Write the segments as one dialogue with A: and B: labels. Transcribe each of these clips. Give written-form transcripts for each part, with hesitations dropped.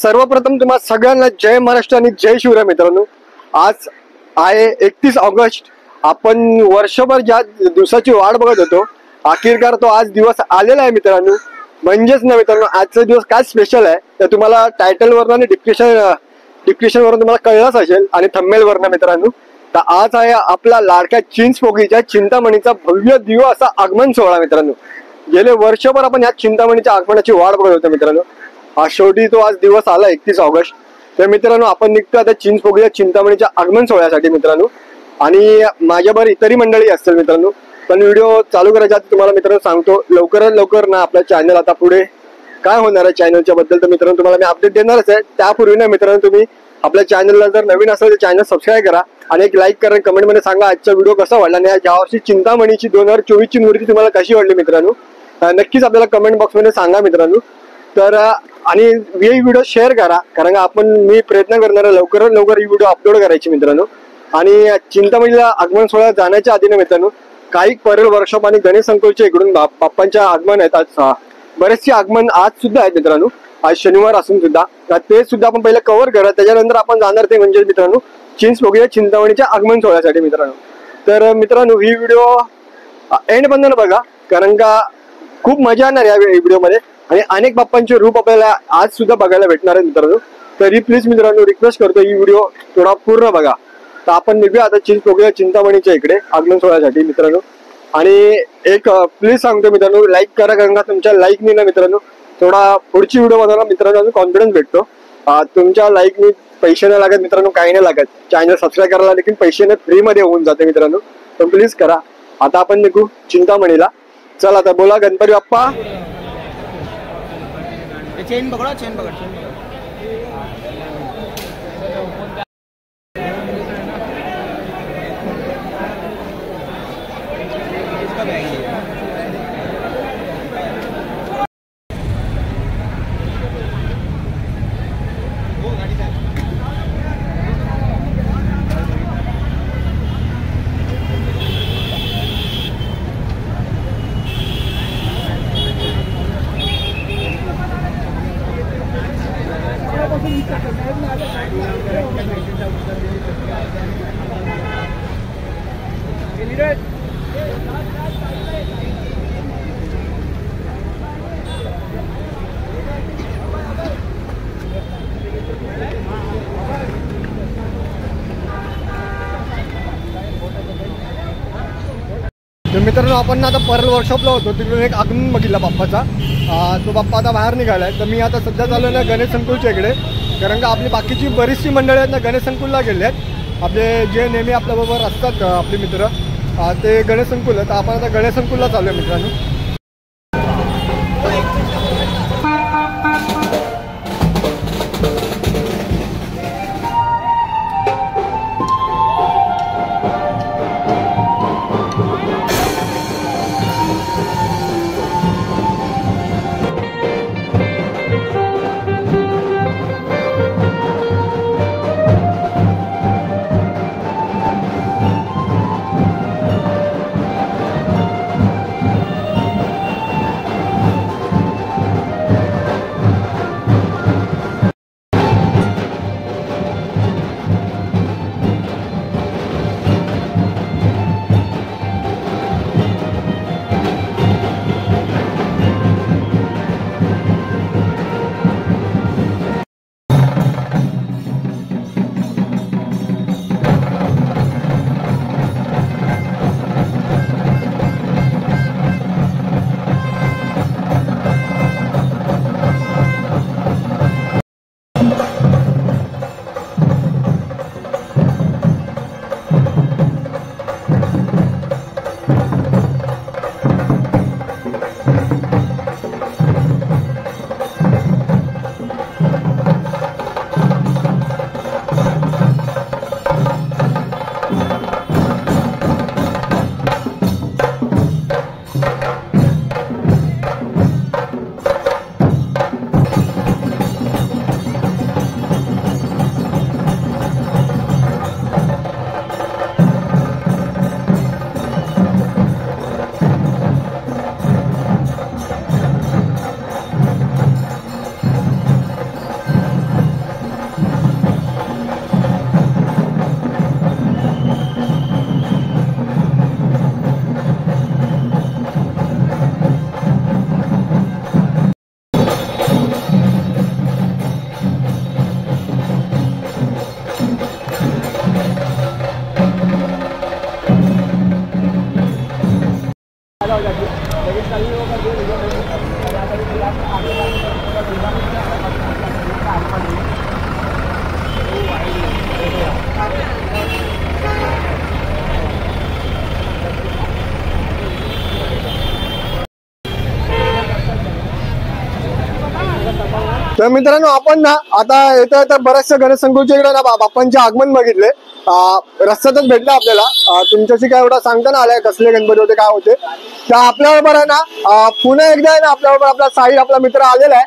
A: सर्वप्रथम तुम्हा सगळ्यांना जय महाराष्ट्र आणि जय शिवराय मित्रांनो। आज आहे 31 ऑगस्ट। आपण वर्षभर ज्या दिवसाची वाट बघत होतो अखेरकार तो आज दिवस आलेला आहे मित्रांनो। म्हणजेच ना मित्रांनो, आजचा दिवस काय स्पेशल आहे ते तुम्हाला टायटल वरून आणि डिस्क्रिप्शन वरून तुम्हाला कळलंच असेल आणि थंबनेल वरून मित्रांनो। तर आज आहे आपला लाडक्या चिंचपोकळीच्या चिंतामणीचा भव्य दिव्य असा आगमन सोहळा मित्रांनो। गेले वर्षभर आपण या चिंतामणीच्या आगमनाची वाट बघत होतो मित्रांनो। शेवटी तो आज दिवस आला 31 ऑगस्ट। तर मित्रांनो, आपण निघतो आता चिंचपोकळीच्या चिंतामणीच्या आगमन सोहळ्यासाठी मित्रांनो। आणि माझ्याबरोबर इतरही मंडळी असतील मित्रांनो। पण व्हिडिओ चालू करायच्या आधी तुम्हाला मित्रांनो सांगतो, लवकरात लवकर ना आपल्या चॅनल आता पुढे काय होणार आहे चॅनलच्या बद्दल तर मित्रांनो तुम्हाला मी अपडेट देणारच आहे। त्यापूर्वी ना मित्रांनो, तुम्ही आपल्या चॅनलला जर नवीन असेल तर चॅनल सबस्क्राईब करा आणि एक लाईक करा, कमेंट मध्ये सांगा आजचा व्हिडिओ कसा वाटला आणि यावर्षी चिंतामणीची 2024 ची मूर्ती तुम्हाला कशी वाटली मित्रांनो। नक्कीच आपल्याला कमेंट बॉक्स मध्ये सांगा मित्रांनो। तर आणि ही व्हिडिओ शेअर करा, कारण मी प्रयत्न करणार आहे लवकरात लवकर ही व्हिडिओ अपलोड करायची मित्रांनो। आणि चिंतामणीला आगमन सोहळा जाण्याच्या आधी ना मित्रांनो, काही परल वर्कशॉप आणि गणेश संकुलच्या इकडून बाप्पांच्या आगमन आहेत। आज बरेचसे आगमन आज सुद्धा आहेत मित्रांनो, आज शनिवार असून सुद्धा ते सुद्धा आपण पहिले कव्हर करा। त्याच्यानंतर आपण जाणार ते म्हणजे मित्रांनो चिंचपोकळीच्या चिंतामणीच्या आगमन सोहळ्यासाठी मित्रांनो। तर मित्रांनो, ही व्हिडिओ एंड पर्यंत बघा, कारण का खूप मजा येणार या व्हिडिओमध्ये आणि अनेक बाप्पांचे रूप आपल्याला आज सुद्धा बघायला भेटणार आहेत मित्रांनो। तरी प्लीज मित्रांनो रिक्वेस्ट करतो, ही व्हिडिओ थोडा पूर्ण बघा। तर आपण निघूया आता चिंचपोकळीच्या चिंतामणीच्या इकडे आगमन सोहळ्यासाठी मित्रांनो। आणि एक प्लीज सांगतो मित्रांनो, लाईक करा, कारण का तुमच्या लाईकनी ना मित्रांनो थोडा पुढची व्हिडिओ बनवायला मित्रांनो कॉन्फिडन्स भेटतो। तुमच्या लाईकनी पैसे नाही लागत मित्रांनो, काही नाही लागत। चॅनल सबस्क्राईब करायला देखील पैसे फ्री मध्ये होऊन जाते मित्रांनो, तर प्लीज करा। आता आपण निघू चिंतामणीला। चला आता बोला गणपती बाप्पा।
B: चेन पकड़ा, चेन पकड़।
A: तर मित्रांनो, आपण आता परल वर्कशॉपला होतो, तिकडून एक आगमन बघितला बाप्पाचा। तो बाप्पा आता बाहेर निघालाय। तर मी आता सध्या चालू ना गणेश संकुलच्या इकडे, कारण का आपली बाकीची बरीचशी मंडळी आहेत ना गणेश संकुलला गेले आहेत। आपले जे नेहमी आपल्याबरोबर असतात आपले मित्र ते गणेश संकुल आहेत। आपण आता गणेश संकुलला चालू आहे मित्रांनो। तर मित्रांनो आपण ना आता येता येता बऱ्याचशा गणेश संकुलच्या इकडे ना बाप्पांचे आगमन बघितले, रस्त्यातच भेटलं आपल्याला. तुमच्याशी काय एवढा सांगता ना आलाय कसले गणपती होते काय होते. तर आपल्याबरोबर आहे ना पुन्हा एकदा आहे ना आपल्याबरोबर आपला साहिल आपला मित्र आलेला आहे.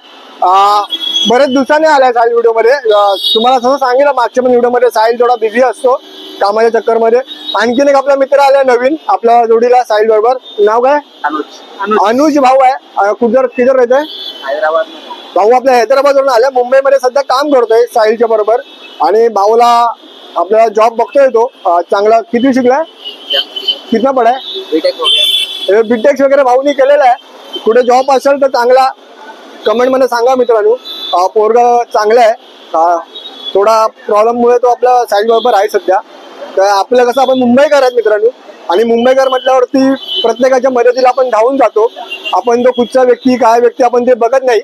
A: बरेच दिवसांनी आलाय साहिल व्हिडिओ मध्ये. तुम्हाला असं सांगितलं मागच्या पण व्हिडिओ मध्ये साहिल थोडा बिझी असतो कामाच्या चक्कर मध्ये. आणखीन एक आपला मित्र आलाय नवीन आपल्या जोडीला साहिल बरोबर. नाव काय? अनुज भाऊ आहे. किधर रहते? हैदराबाद. भाऊ आपल्या हैदराबाद वरून आल्या, मुंबईमध्ये सध्या काम करतोय साहिलच्या बरोबर. आणि भाऊला आपल्याला जॉब बघतोय तो चांगला. किती शिकलाय? कितना पढ़ा है? बीटेक वगैरे भाऊनी केलेला आहे. कुठे जॉब असेल तर चांगला कमेंट मध्ये सांगा मित्रांनो. पोरगा चांगला आहे. थोडा प्रॉब्लेम मुळे तो आपल्या साहिल बरोबर आहे सध्या. तर आपलं कसं आपण मुंबईकर आहेत मित्रांनो, आणि मुंबईकर म्हटल्यावरती प्रत्येकाच्या मदतीला आपण धावून जातो. आपण तो कुठचा व्यक्ती काय व्यक्ती आपण ते बघत नाही.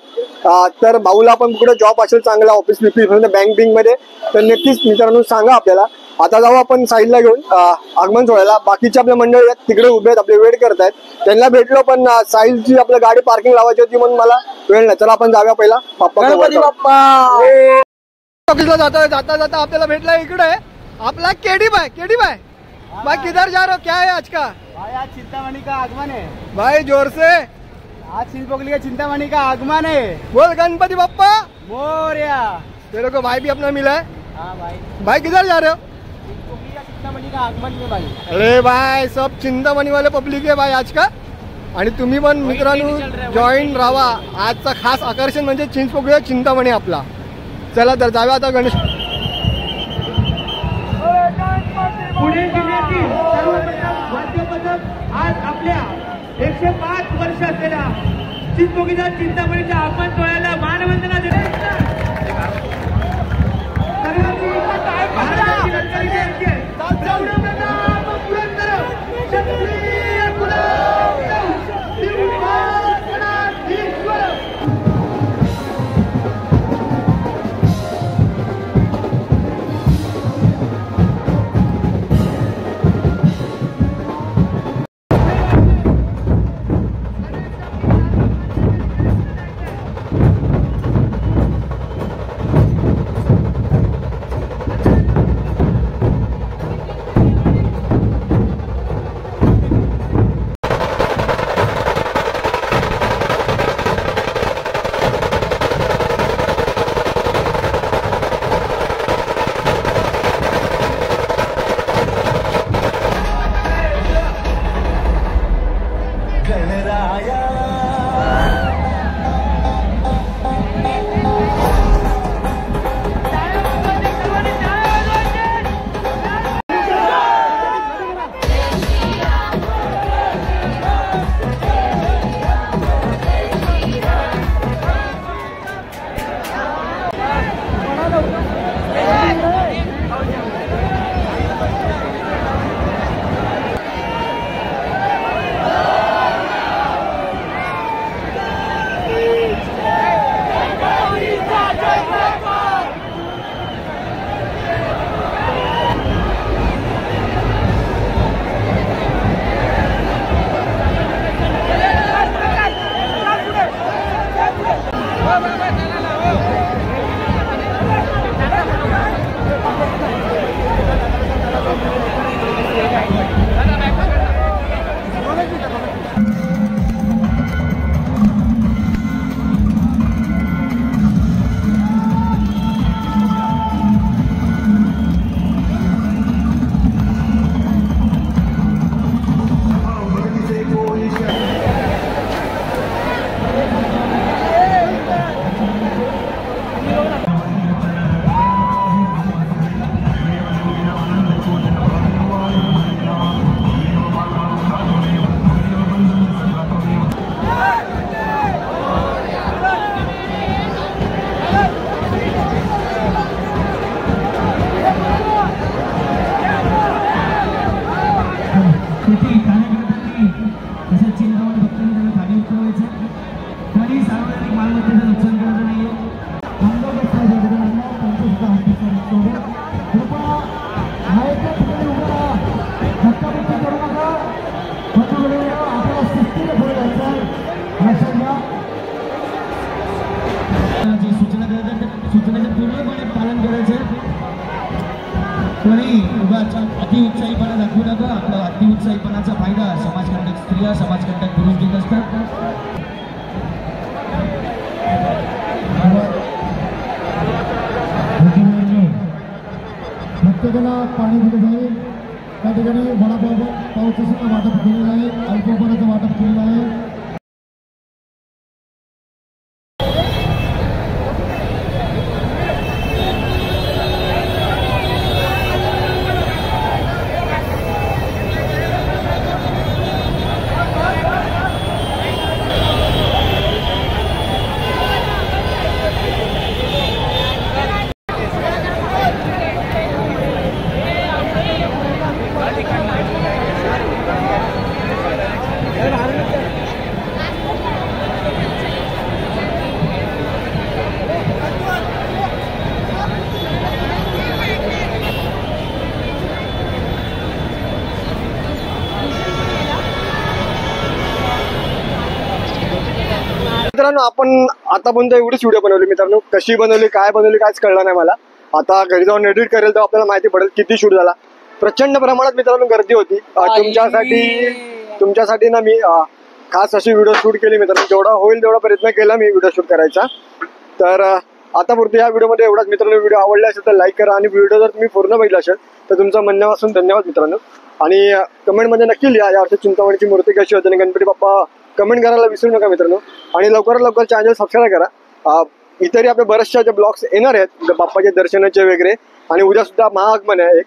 A: तर भाऊला आपण कुठे जॉब असेल चांगला ऑफिस बिफिस बँक मध्ये तर नक्कीच मित्रांनो सांगा आपल्याला. आता जाऊ आपण साहिलला घेऊन आगमन सोहळ्याला. बाकीचे आपले मंडळी आहेत तिकडे उभे आहेत, आपले वेट करतायत. त्यांना भेटलो पण साहिलची आपल्या गाडी पार्किंग लावायची होती म्हणून मला वेळ नाही. चला आपण जाऊया पहिला बाप्पा ऑफिसला. जाता जाता आपल्याला भेटला इकडे आपला केडी भाई. भाई किधर जा रहे हो? क्या है आज का?
B: भाई आज चिंतामणि का आगमन है
A: भाई. जोर से
B: आज चिंतपोकली का चिंतामणि का आगमन है.
A: बोल गणपति बप्पा
B: मोरया.
A: तेरे को भाई भी अपना मिला है.
B: हाँ भाई.
A: भाई किधर जा रहे हो?
B: चिंतपोकली का चिंतामणि का आगमन में भाई.
A: अरे भाई सब चिंतामणी वाले पब्लिक है भाई आज का. आणि तुम्ही पण मित्रांनो जॉईन राहा. आजचा खास आकर्षण म्हणजे चिंचपोकळी चिंतामणी आपला. चला तर जाऊया आता गणेश.
C: पुणे जिल्ह्यातील सर्वप्रथम वाद्य पथक आज आपल्या 105 वर्ष असलेल्या चिंचपोकळीच्या चिंतामणीच्या आगमन सोहळ्याला मानवंदना देत
B: सूचना
D: समाज कंटक पुरुष घेत असतात.
E: प्रत्येकाला पाणी दिलं जाईल. त्या ठिकाणी पावचं सुद्धा वाटप केलेलं आहे. अल्पपाण्याचं वाटप केलेलं आहे.
A: मित्रांनो आपण आतापर्यंत एवढीच व्हिडिओ बनवली. मित्रांनो कशी बनवली काय बनवली काहीच कळलं नाही मला. आता घरी जाऊन एडिट करेल तर आपल्याला माहिती पडेल किती शूट झाला. प्रचंड प्रमाणात मित्रांनो गर्दी होती. तुमच्यासाठी ना मी खास अशी व्हिडिओ शूट केली मित्रांनो. जेवढा होईल तेवढा प्रयत्न केला मी व्हिडिओ शूट करायचा. तर आतापुरती या व्हिडिओमध्ये एवढाच. मित्रांनो व्हिडिओ आवडला असेल तर लाईक करा आणि व्हिडिओ जर तुम्ही पूर्ण बघितला असेल तर तुमचं म्हणण्यापासून धन्यवाद मित्रांनो. आणि कमेंटमध्ये नक्की लिहा यावर्षी चिंतामणीची मूर्ती कशी होती आणि गणपती बाप्पा कमेंट करायला विसरू नका मित्रांनो. आणि लवकरात लवकर चॅनल सबस्क्राईब करा. इतरही आपले बरेचसे जे ब्लॉग्स येणार आहेत बाप्पाचे दर्शनाचे वगैरे. आणि उद्या सुद्धा महाआगमन आहे एक,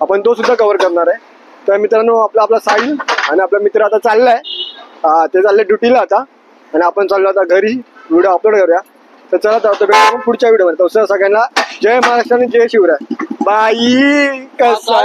A: आपण तो सुद्धा कव्हर करणार आहे. तर मित्रांनो आपला साहिल आणि आपला मित्र आता चाललाय. ते चालले ड्युटीला आता आणि आपण चाललो आता घरी व्हिडिओ अपलोड करूया. तर चला तर भेटू पुढच्या व्हिडिओमध्ये. तसं सगळ्यांना जय महाराष्ट्र आणि जय शिवराय. बाई कसा